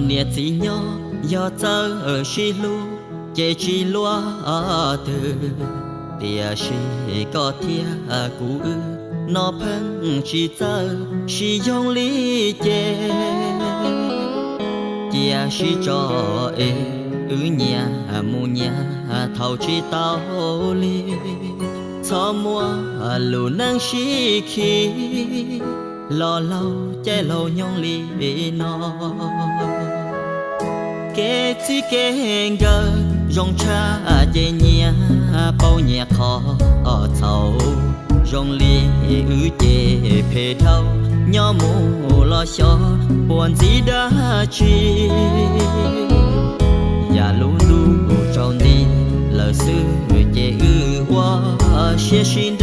nia chỉ nhỏ do tơ chi lu chế chi loa từ tia chi có tia cũ nó phân chi tơ chi yong lý chế chia chi cho nhà mu nhà thầu chi tao li cho mua lù nang chi khi lo lâu che lâu nhong li nó kế chi kế ngờ rong cha chế nhà bao nhà khó thầu rong li chế phê thâu nhỏ mù lo cho buồn gì đã chiอย่ารู้ดูเจ้านี่เลอซื้อเจอว่าเสียชิน